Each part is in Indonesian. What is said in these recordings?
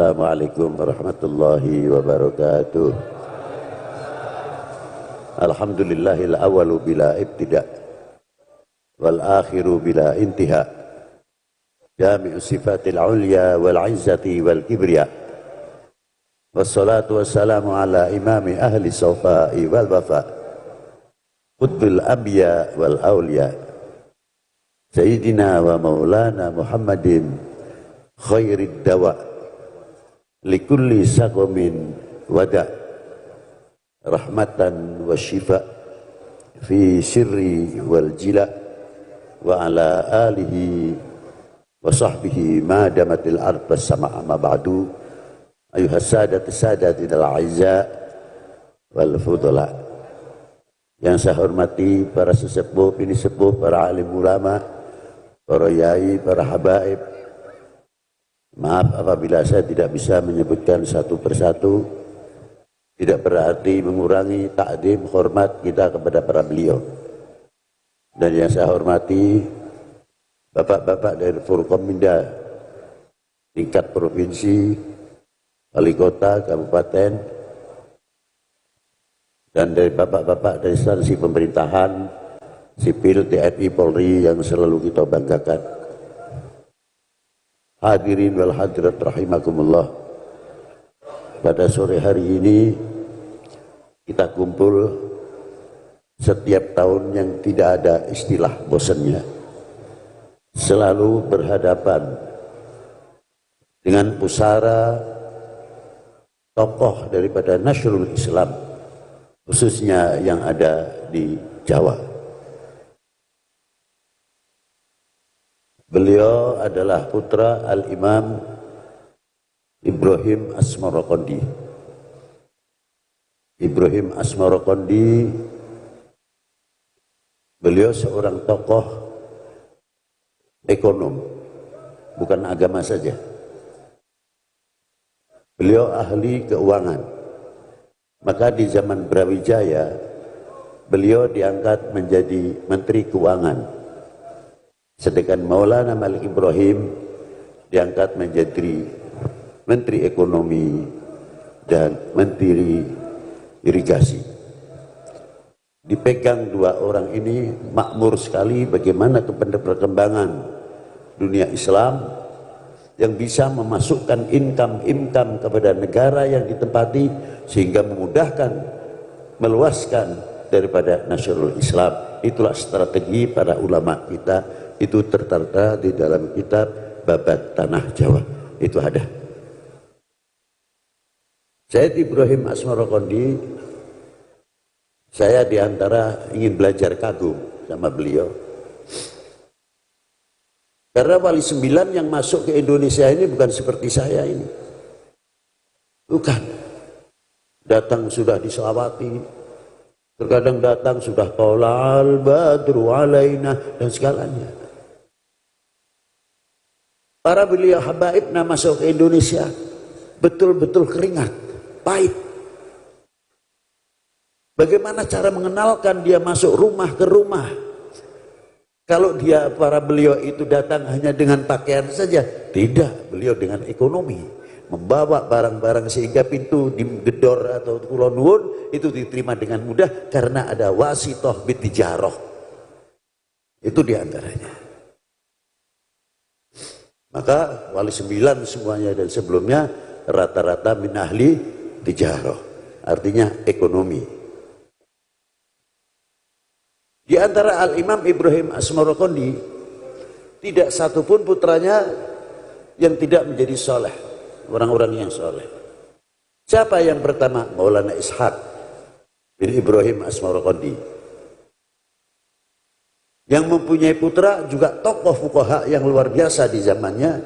Assalamualaikum warahmatullahi wabarakatuh. Alhamdulillahil awalu bila ibtida wal akhiru bila intiha, jami'u sifatil ulya wal izzati wal kibriya, wassalatu wassalamu ala imami ahli sawfa'i wal wafa, qutbil anbiya wal awliya, sayyidina wa maulana Muhammadin khairid dawa likulli saqamin wada, rahmatan wa syifa fi sirri wal jila, wa ala alihi wa sahbihi ma damatil ard was sama'a ma ba'du. Ayuhas sadatil a'izza wal fudala, yang saya hormati para sesepuh, bini sepuh, para alim ulama, para yai, para habaib. Maaf apabila saya tidak bisa menyebutkan satu persatu, tidak berarti mengurangi takdim hormat kita kepada para beliau. Dan yang saya hormati bapak-bapak dari Forkominda tingkat provinsi, wali kota, kabupaten, dan dari bapak-bapak dari instansi pemerintahan, sipil, TNI, Polri yang selalu kita banggakan. Hadirin wal hadirat rahimakumullah. Pada sore hari ini kita kumpul setiap tahun yang tidak ada istilah bosannya, selalu berhadapan dengan pusara tokoh daripada Nasyidul Islam, khususnya yang ada di Jawa. Beliau adalah putra Al-Imam Ibrahim Asmarokondi. Ibrahim Asmarokondi, beliau seorang tokoh ekonom, bukan agama saja. Beliau ahli keuangan. Maka di zaman Brawijaya, beliau diangkat menjadi Menteri Keuangan. Sedangkan Maulana Malik Ibrahim diangkat menjadi Menteri Ekonomi dan Menteri Irigasi. Dipegang dua orang ini, makmur sekali bagaimana perkembangan dunia Islam yang bisa memasukkan income kepada negara yang ditempati, sehingga memudahkan, meluaskan daripada Nasyidul Islam. Itulah strategi para ulama kita. Itu tertera di dalam kitab Babat Tanah Jawa. Itu ada. Sayyid Ibrahim Asmarokondi, saya diantara ingin belajar kagum sama beliau. Karena wali 9 yang masuk ke Indonesia ini bukan seperti saya ini. Bukan. Datang sudah diselawati. Terkadang datang sudah qaulal badru alaina dan segalanya. Para beliau habaib masuk ke Indonesia betul-betul keringat, pahit. Bagaimana cara mengenalkan dia masuk rumah ke rumah? Kalau para beliau itu datang hanya dengan pakaian saja, tidak, beliau dengan ekonomi, membawa barang-barang sehingga pintu digedor atau kulonwun itu diterima dengan mudah karena ada wasitoh bitijaroh. Itu diantaranya. Maka wali 9 semuanya dan sebelumnya rata-rata min ahli tijarah, artinya ekonomi. Di antara Al-Imam Ibrahim Asmarokondi, tidak satupun putranya yang tidak menjadi soleh, orang-orang yang soleh. Siapa yang pertama? Maulana Ishaq bin Ibrahim Asmarokondi. Yang mempunyai putra juga tokoh fuqaha yang luar biasa di zamannya,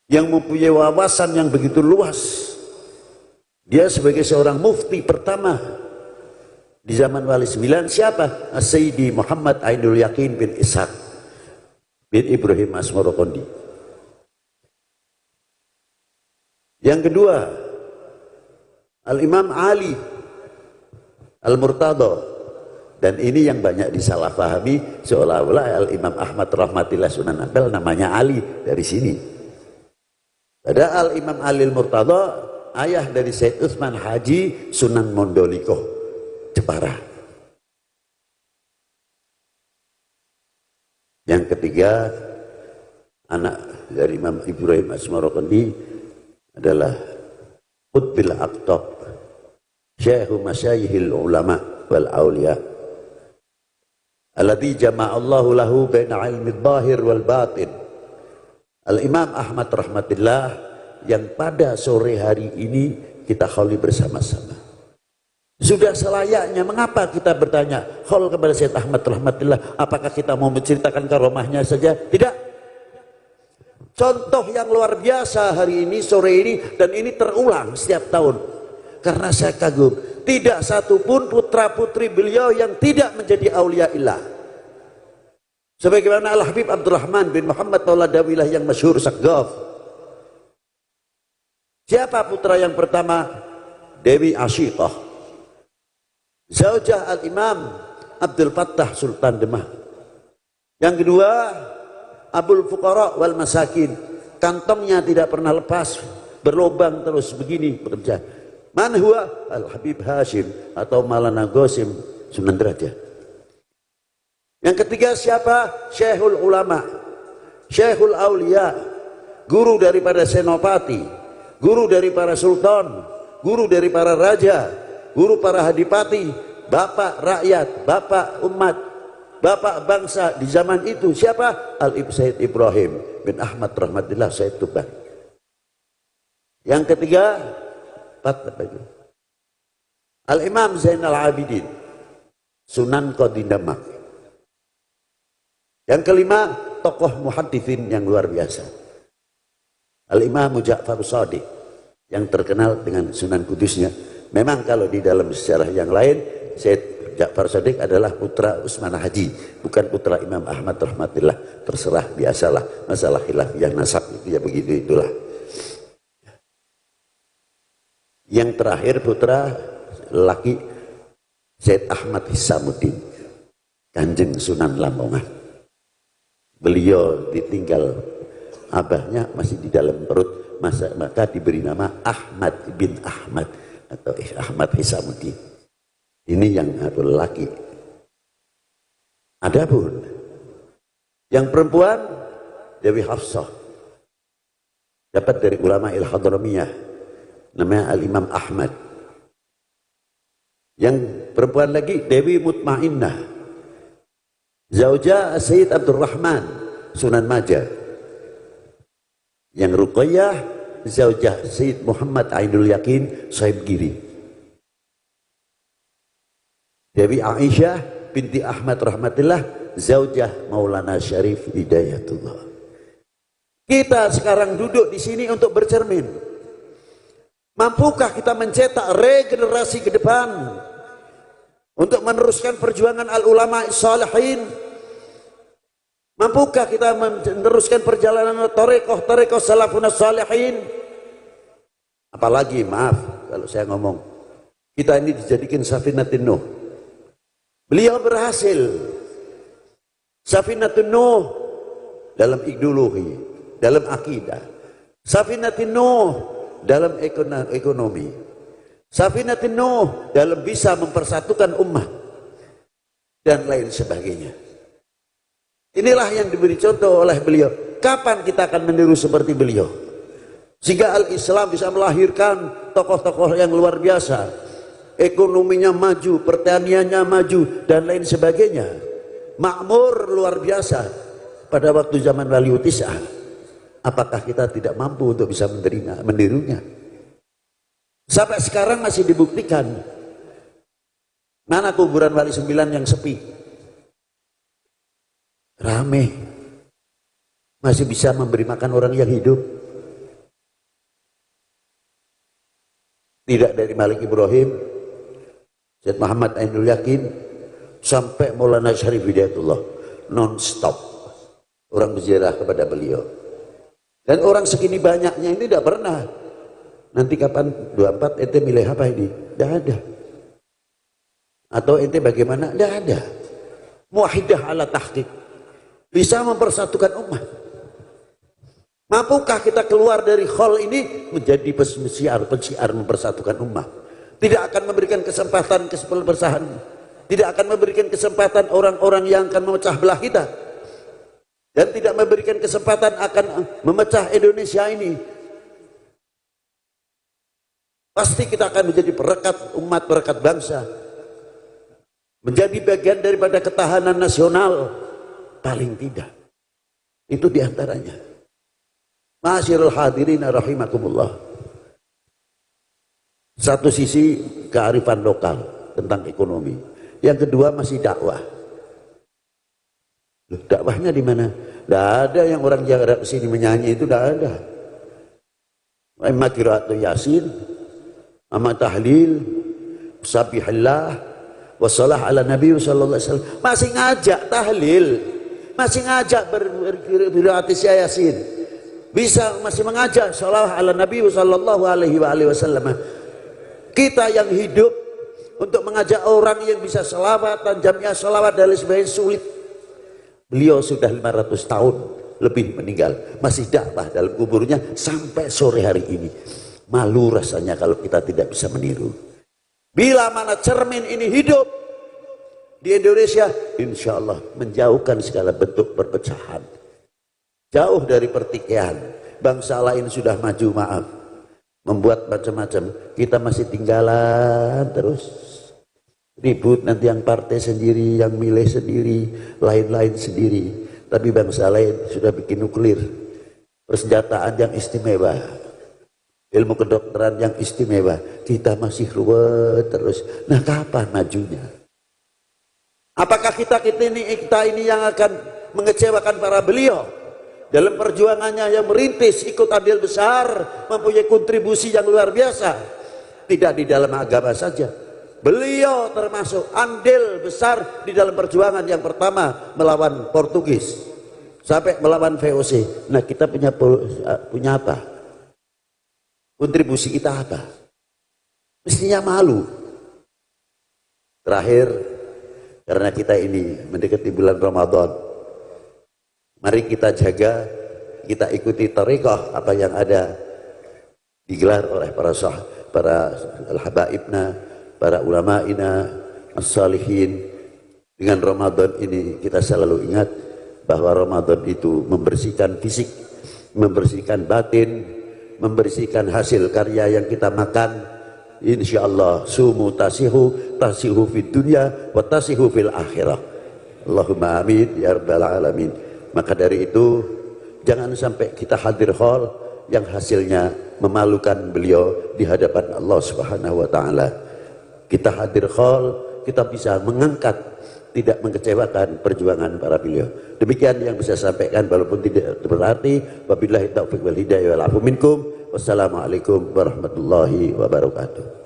yang mempunyai wawasan yang begitu luas. Dia sebagai seorang mufti pertama di zaman wali 9, siapa? As-Sayyidi Muhammad Ainul Yakin bin Ishaq bin Ibrahim Asmarokondi. Yang kedua, Al-Imam Ali Al-Murtadha. Dan ini yang banyak disalahpahami, seolah-olah Al-Imam Ahmad Rahmatillah Sunan Ampel namanya Ali dari sini. Padahal Imam Alil Murtada ayah dari Said Utsman Haji Sunan Mondoliko Jepara. Yang ketiga, anak dari Imam Ibrahim Asmarokendi adalah Qutbil Aqtab Syekhu Masyayihil Ulama wal Aulia alladhi jama'allahu lahu baina ilmi dhahir wal batin. Al-Imam Ahmad rahmatillah yang pada sore hari ini kita kholi bersama-sama. Sudah selayaknya, mengapa kita bertanya khol kepada Syed Ahmad rahmatillah, apakah kita mau menceritakan karomahnya saja? Tidak. Contoh yang luar biasa hari ini, sore ini, dan ini terulang setiap tahun. Karena saya kagum, tidak satupun putra putri beliau yang tidak menjadi aulia illah. Sebagaimana Al-Habib Abdurrahman bin Muhammad Maula Dawilah yang masyhur Saqqaf. Siapa putra yang pertama? Dewi Ashiqah, zaujah Al-Imam Abdul Fattah Sultan Demak. Yang kedua, Abul Fuqara wal Masakin, kantongnya tidak pernah lepas, berlobang terus begini bekerja. Man huwa? Al-Habib Hashim atau Maulana Qasim Sunan Derajat. Yang ketiga siapa? Syekhul Ulama, Syekhul Aulia, guru daripada senopati, guru dari para sultan, guru dari para raja, guru para hadipati, bapak rakyat, bapak umat, bapak bangsa di zaman itu. Siapa? Al-Ibn Said Ibrahim bin Ahmad rahmatillah Said Tuban. Yang ketiga Al-Imam Zainal Abidin Sunan Qadi Demak. Yang kelima, tokoh muhaddithin yang luar biasa, Al-Imam Ja'far Shadiq yang terkenal dengan Sunan Kudusnya. Memang kalau di dalam sejarah yang lain, Syed Ja'far Shadiq adalah putra Utsman Haji, bukan putra Imam Ahmad rahmatillah. Terserah, biasalah, masalah khilafiyah nasab itu ya begitu itulah. Yang terakhir putra laki Syed Ahmad Hisamuddin, Kanjeng Sunan Lamongan. Beliau ditinggal abahnya masih di dalam perut, maka diberi nama Ahmad bin Ahmad atau Ahmad Hisamuddin. Ini yang laki. Adapun yang perempuan, Dewi Hafsah, dapat dari ulama Il-Hadramiyah, namanya Al-Imam Ahmad. Yang perempuan lagi Dewi Mutmainnah, zaujah Sayyid Abdurrahman Sunan Majah. Yang Ruqayyah zaujah Sayyid Muhammad Ainul Yakin Sahib Giri. Dewi Aisyah binti Ahmad rahmatillah zaujah Maulana Syarif Hidayatullah. Kita sekarang duduk di sini untuk bercermin. Mampukah kita mencetak regenerasi ke depan untuk meneruskan perjuangan al-ulama salihin? Mampukah kita meneruskan perjalanan tarekoh salafun salihin? Apalagi, maaf kalau saya ngomong, kita ini dijadikan Safinatun Nuh. Beliau berhasil Safinatun Nuh dalam ideologi, dalam akidah, Safinatun Nuh dalam ekonomi, Safinatun Nuh dalam bisa mempersatukan umat dan lain sebagainya. Inilah yang diberi contoh oleh beliau. Kapan kita akan meniru seperti beliau? Sehingga Al-Islam bisa melahirkan tokoh-tokoh yang luar biasa. Ekonominya maju, pertaniannya maju, dan lain sebagainya. Makmur luar biasa pada waktu zaman Wali Tis'ah. Apakah kita tidak mampu untuk bisa menirunya? Sampai sekarang masih dibuktikan. Mana kuburan Wali Sembilan yang sepi? Rame. Masih bisa memberi makan orang yang hidup. Tidak dari Malik Ibrahim, Syed Muhammad Ainul Yakin, sampai Maulana Syarif Hidayatullah, non-stop orang berziarah kepada beliau. Dan orang segini banyaknya ini tidak pernah. Nanti kapan 24 ente milih apa ini? Tidak ada. Atau ente bagaimana? Tidak ada. Muwahidah ala tahqiq, bisa mempersatukan umat. Mampukah kita keluar dari khol ini menjadi pensiar mempersatukan umat? Tidak akan memberikan kesempatan kebersamaan, tidak akan memberikan kesempatan orang-orang yang akan memecah belah kita, dan tidak memberikan kesempatan akan memecah Indonesia ini. Pasti kita akan menjadi perekat umat, perekat bangsa, menjadi bagian daripada ketahanan nasional, paling tidak. Itu diantaranya. Ma'asyiral hadirin rahimakumullah. Satu sisi kearifan lokal tentang ekonomi, yang kedua masih dakwah. Loh, dakwahnya di mana? Tidak ada yang orang Jakarta sini menyanyi, itu tidak ada. Imma qira'atu Yasin, amma tahlil, sabihillah, wassalah ala Nabi sallallahu alaihi wasallam. Masih ngajak tahlil, masih ngajak berqira'atu Yasin. Bisa masih mengajak sholawat ala Nabi sallallahu alaihi wasallam. Kita yang hidup untuk mengajak orang yang bisa sholawat dan jamnya sholawat dan sebagainya sulit. Beliau sudah 500 tahun lebih meninggal, masih dakwah dalam kuburnya sampai sore hari ini. Malu rasanya kalau kita tidak bisa meniru. Bila mana cermin ini hidup di Indonesia, insya Allah menjauhkan segala bentuk perpecahan. Jauh dari pertikaian. Bangsa lain sudah maju, maaf, membuat macam-macam, kita masih tinggalan terus. Ribut nanti yang partai sendiri, yang milih sendiri, lain-lain sendiri. Tapi bangsa lain sudah bikin nuklir, persenjataan yang istimewa, ilmu kedokteran yang istimewa. Kita masih ruwet terus. Nah, kapan majunya? Apakah kita ini yang akan mengecewakan para beliau dalam perjuangannya yang merintis ikut andil besar, mempunyai kontribusi yang luar biasa? Tidak di dalam agama saja, beliau termasuk andil besar di dalam perjuangan yang pertama melawan Portugis sampai melawan VOC. Nah, kita punya apa? Kontribusi kita apa? Mestinya malu. Terakhir, karena kita ini mendekati bulan Ramadan, mari kita jaga, kita ikuti thariqah apa yang ada digelar oleh para al-habaibna, para ulama'ina, as-salihin. Dengan Ramadan ini kita selalu ingat bahwa Ramadan itu membersihkan fisik, membersihkan batin, membersihkan hasil karya yang kita makan. Insyaallah sumu tasihu fid dunya wa tasihu fil akhirah. Allahumma amin ya rabbal alamin. Maka dari itu jangan sampai kita hadir hall yang hasilnya memalukan beliau di hadapan Allah Subhanahu wa taala. Kita hadir hall, kita bisa mengangkat, tidak mengecewakan perjuangan para beliau. Demikian yang bisa saya sampaikan, walaupun tidak berarti. Wabillahi taufiq wal hidayah wal afu minkum. Wassalamualaikum warahmatullahi wabarakatuh.